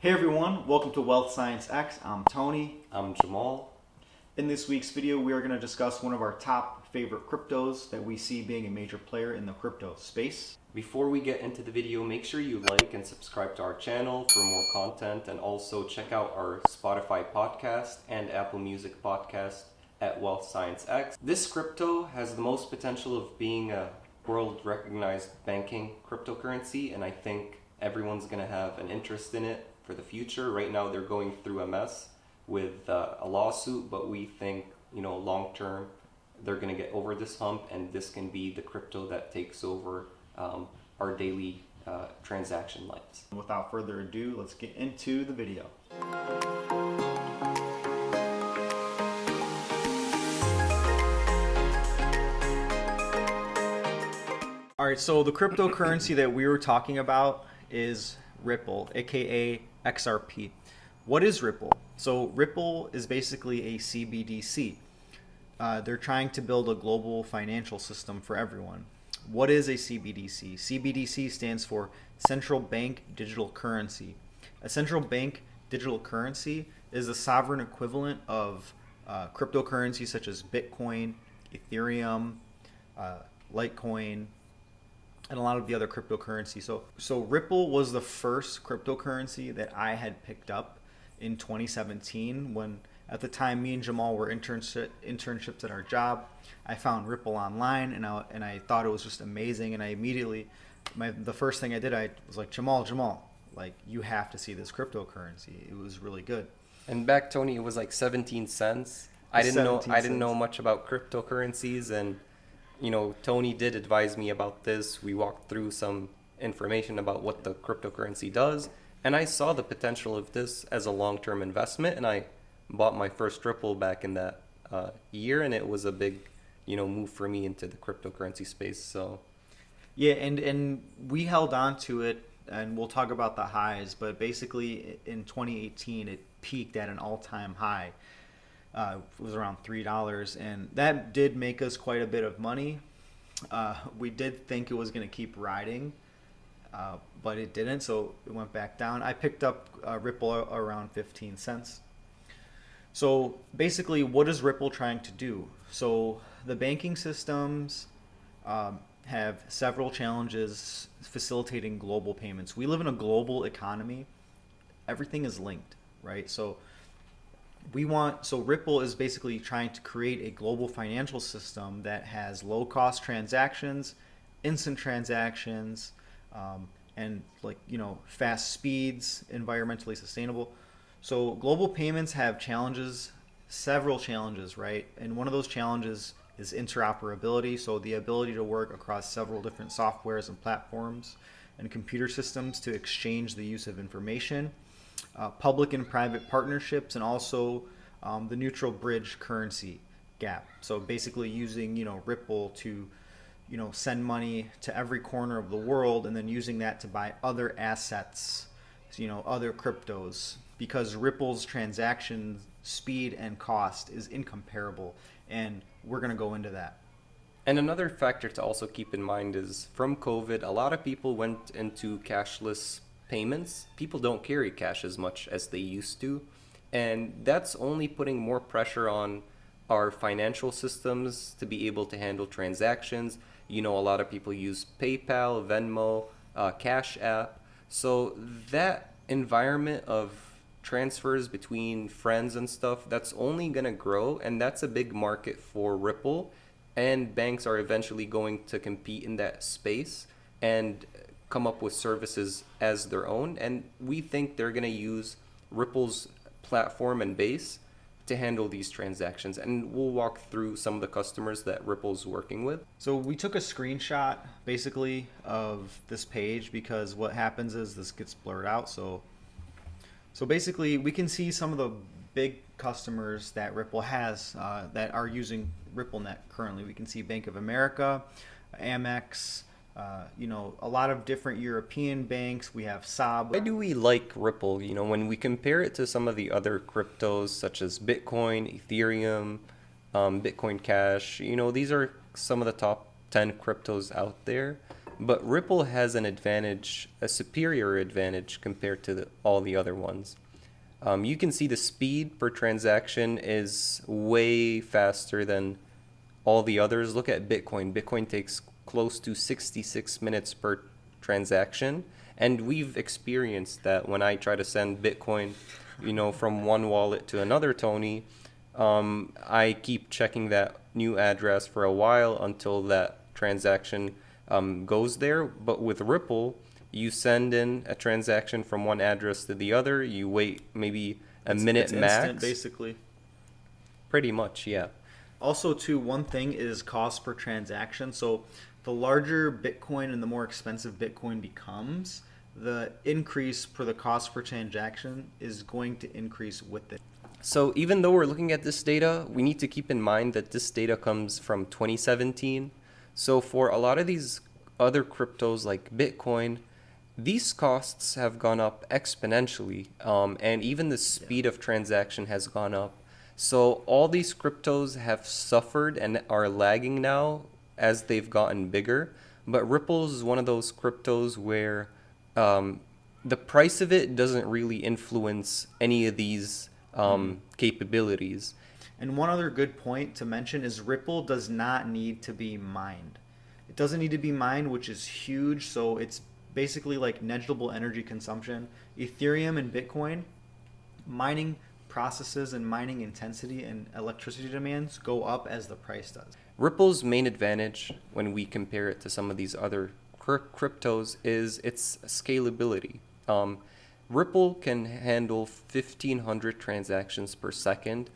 Hey everyone, welcome to WealthScienceX. I'm Tony. I'm Jamal. In this week's video, we are going to discuss one of our top favorite cryptos that we see being a major player in the crypto space. Before we get into the video, make sure you like and subscribe to our channel for more content, and also check out our Spotify podcast and Apple Music podcast at WealthScienceX. This crypto has the most potential of being a world recognized banking cryptocurrency, and I think everyone's going to have an interest in it for the future. Right now they're going through a mess with a lawsuit, but we think, long term they're going to get over this hump, and this can be the crypto that takes over our daily transaction lives. Without further ado, let's get into the video. All right, so the cryptocurrency that we were talking about is Ripple, aka XRP. What is Ripple? So Ripple is basically a CBDC. They're trying to build a global financial system for everyone. What is a CBDC? CBDC stands for Central Bank Digital Currency. A central bank digital currency is the sovereign equivalent of cryptocurrencies such as Bitcoin, Ethereum, Litecoin, and a lot of the other cryptocurrencies. So Ripple was the first cryptocurrency that I had picked up in 2017 when, at the time, me and Jamal were internships at our job. I found Ripple online, and I thought it was just amazing. And I immediately, the first thing I did, I was like, Jamal, like, you have to see this cryptocurrency. It was really good. And back, Tony, it was like 17 cents. I didn't know much about cryptocurrencies, and Tony did advise me about this. We walked through some information about what the cryptocurrency does, and I saw the potential of this as a long-term investment, and I bought my first Ripple back in that year, and it was a big, move for me into the cryptocurrency space. So, yeah, and we held on to it, and we'll talk about the highs, but basically in 2018, it peaked at an all-time high. It was around $3, and that did make us quite a bit of money. We did think it was going to keep riding, but it didn't, so it went back down. I picked up Ripple around 15 cents. So basically, what is Ripple trying to do? So the banking systems have several challenges facilitating global payments. We live in a global economy. Everything is linked, right? So Ripple is basically trying to create a global financial system that has low cost transactions, instant transactions, and fast speeds, environmentally sustainable. So global payments have several challenges, right? And one of those challenges is interoperability, so the ability to work across several different softwares and platforms and computer systems to exchange the use of information. Public and private partnerships, and also the neutral bridge currency gap. So basically using Ripple to send money to every corner of the world, and then using that to buy other assets, other cryptos, because Ripple's transaction speed and cost is incomparable, and we're going to go into that. And another factor to also keep in mind is, from COVID, a lot of people went into cashless payments. People don't carry cash as much as they used to, and that's only putting more pressure on our financial systems to be able to handle transactions. A lot of people use PayPal, Venmo, Cash App. So that environment of transfers between friends and stuff, that's only going to grow, and that's a big market for Ripple, and banks are eventually going to compete in that space and come up with services as their own, and we think they're going to use Ripple's platform and base to handle these transactions, and we'll walk through some of the customers that Ripple's working with. So we took a screenshot basically of this page, because what happens is this gets blurred out. So basically we can see some of the big customers that Ripple has that are using RippleNet currently. We can see Bank of America, Amex, a lot of different European banks. We have Saab. Why do we like Ripple? When we compare it to some of the other cryptos such as Bitcoin, Ethereum, Bitcoin Cash, these are some of the top 10 cryptos out there. But Ripple has an advantage, a superior advantage compared to all the other ones. You can see the speed per transaction is way faster than all the others. Look at Bitcoin. Bitcoin takes close to 66 minutes per transaction. And we've experienced that when I try to send Bitcoin, from one wallet to another, Tony, I keep checking that new address for a while until that transaction goes there. But with Ripple, you send in a transaction from one address to the other. You wait maybe a minute it's max. instant, basically. Pretty much, yeah. Also, too, one thing is cost per transaction. So the larger Bitcoin and the more expensive Bitcoin becomes, the increase for the cost per transaction is going to increase with it. So even though we're looking at this data, we need to keep in mind that this data comes from 2017. So for a lot of these other cryptos like Bitcoin, these costs have gone up exponentially, and even the speed of transaction has gone up. So all these cryptos have suffered and are lagging now as they've gotten bigger. But Ripple is one of those cryptos where the price of it doesn't really influence any of these capabilities. And one other good point to mention is Ripple does not need to be mined. It doesn't need to be mined, which is huge. So it's basically like negligible energy consumption. Ethereum and Bitcoin, mining processes and mining intensity and electricity demands go up as the price does. Ripple's main advantage when we compare it to some of these other cryptos is its scalability. Ripple can handle 1,500 transactions per second,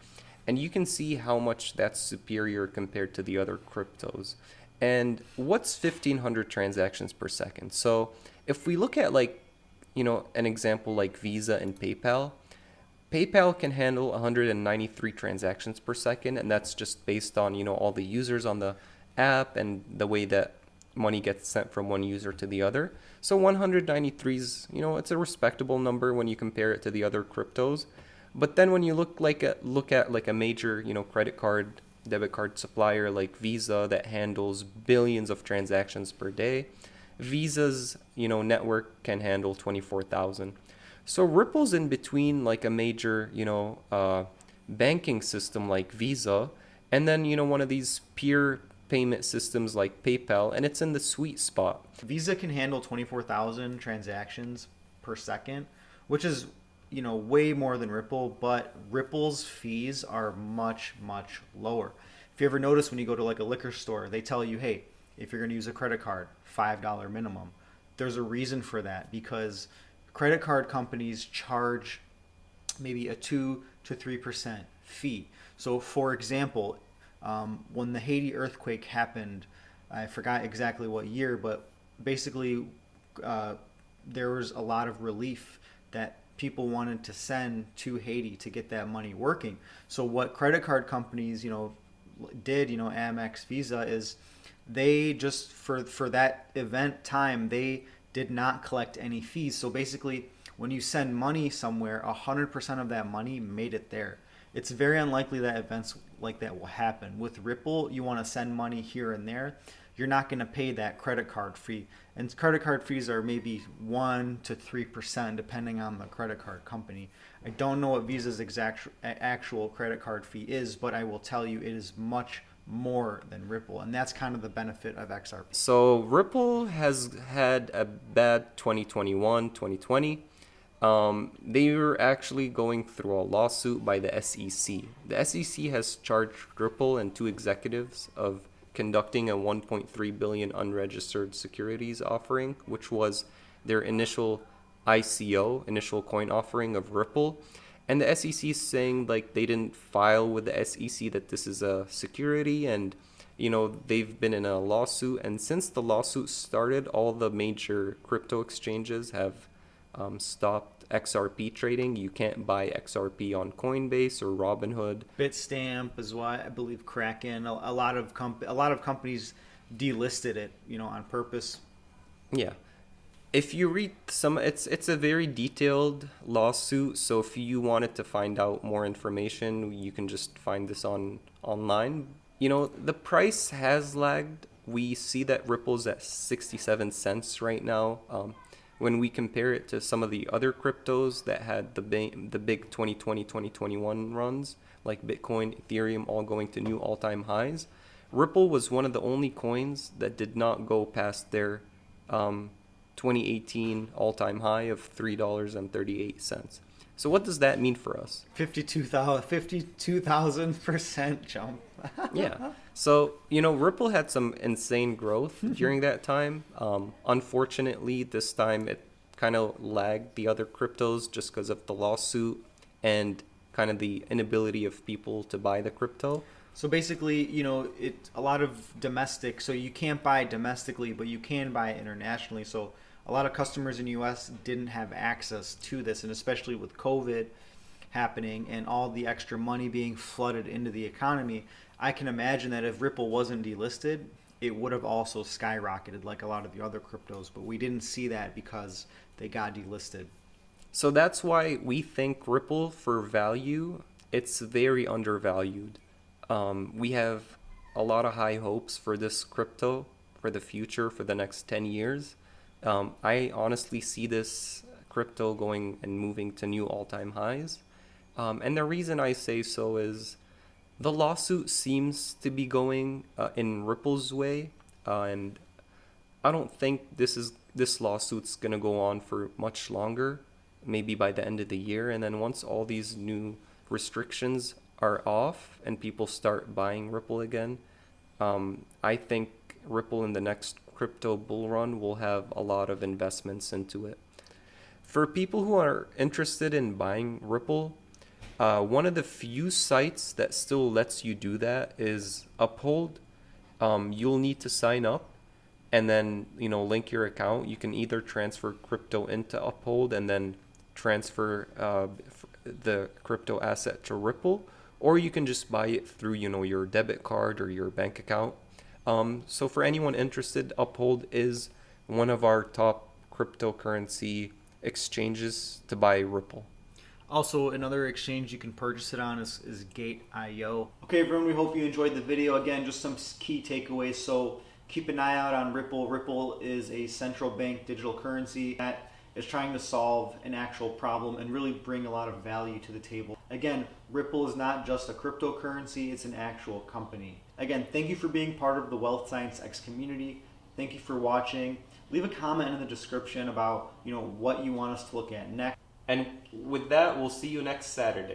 and you can see how much that's superior compared to the other cryptos. And what's 1,500 transactions per second? So if we look at an example like Visa and PayPal, PayPal can handle 193 transactions per second, and that's just based on, all the users on the app and the way that money gets sent from one user to the other. So 193 is, it's a respectable number when you compare it to the other cryptos. But then when you look at a major, credit card, debit card supplier like Visa that handles billions of transactions per day, Visa's, network can handle 24,000. So Ripple's in between like a major, banking system like Visa, and then, one of these peer payment systems like PayPal, and it's in the sweet spot. Visa can handle 24,000 transactions per second, which is, way more than Ripple, but Ripple's fees are much, much lower. If you ever notice when you go to like a liquor store, they tell you, hey, if you're going to use a credit card, $5 minimum. There's a reason for that because credit card companies charge maybe a 2 to 3% fee. So for example, when the Haiti earthquake happened, I forgot exactly what year, but basically there was a lot of relief that people wanted to send to Haiti to get that money working. So what credit card companies, did, Amex, Visa, is they just for that event time, they did not collect any fees. So basically, when you send money somewhere, 100% of that money made it there. It's very unlikely that events like that will happen. With Ripple, you want to send money here and there. You're not going to pay that credit card fee. And credit card fees are maybe 1 to 3% depending on the credit card company. I don't know what Visa's actual credit card fee is, but I will tell you it is much more than Ripple, and that's kind of the benefit of XRP. So Ripple has had a bad 2021, 2020. They were actually going through a lawsuit by the SEC. The SEC has charged Ripple and two executives of conducting a 1.3 billion unregistered securities offering, which was their initial ICO, initial coin offering of Ripple. And the SEC is saying like they didn't file with the SEC that this is a security, and they've been in a lawsuit. And since the lawsuit started, all the major crypto exchanges have stopped XRP trading. You can't buy XRP on Coinbase or Robinhood. Bitstamp is why I believe Kraken. A lot of companies delisted it, on purpose. Yeah. If you read it's a very detailed lawsuit. So if you wanted to find out more information, you can just find this online. The price has lagged we see that Ripple's at 67 cents right now. When we compare it to some of the other cryptos that had the big 2020, 2021 runs, like Bitcoin, Ethereum, all going to new all-time highs, Ripple was one of the only coins that did not go past their 2018 all-time high of $3.38. So what does that mean for us? 52,000% jump. Yeah. So, Ripple had some insane growth during that time. Unfortunately, this time it kind of lagged the other cryptos just because of the lawsuit and kind of the inability of people to buy the crypto. So basically, a lot of domestic, so you can't buy domestically, but you can buy internationally. So a lot of customers in the US didn't have access to this, and especially with COVID happening and all the extra money being flooded into the economy, I can imagine that if Ripple wasn't delisted, it would have also skyrocketed like a lot of the other cryptos, but we didn't see that because they got delisted. So that's why we think Ripple, for value, it's very undervalued. We have a lot of high hopes for this crypto for the future, for the next 10 years. I honestly see this crypto going and moving to new all-time highs. And the reason I say so is the lawsuit seems to be going in Ripple's way. And I don't think this lawsuit's going to go on for much longer, maybe by the end of the year. And then once all these new restrictions are off and people start buying Ripple again, I think Ripple in the next crypto bull run will have a lot of investments into it. For people who are interested in buying Ripple, one of the few sites that still lets you do that is Uphold. You'll need to sign up and then link your account. You can either transfer crypto into Uphold and then transfer the crypto asset to Ripple, or you can just buy it through your debit card or your bank account. So for anyone interested, Uphold is one of our top cryptocurrency exchanges to buy Ripple. Also, another exchange you can purchase it on is Gate.io. Okay, everyone, we hope you enjoyed the video. Again, just some key takeaways. So keep an eye out on Ripple. Ripple is a central bank digital currency that is trying to solve an actual problem and really bring a lot of value to the table. Again, Ripple is not just a cryptocurrency, it's an actual company. Again, thank you for being part of the WealthScienceX community. Thank you for watching. Leave a comment in the description about what you want us to look at next. And with that, we'll see you next Saturday.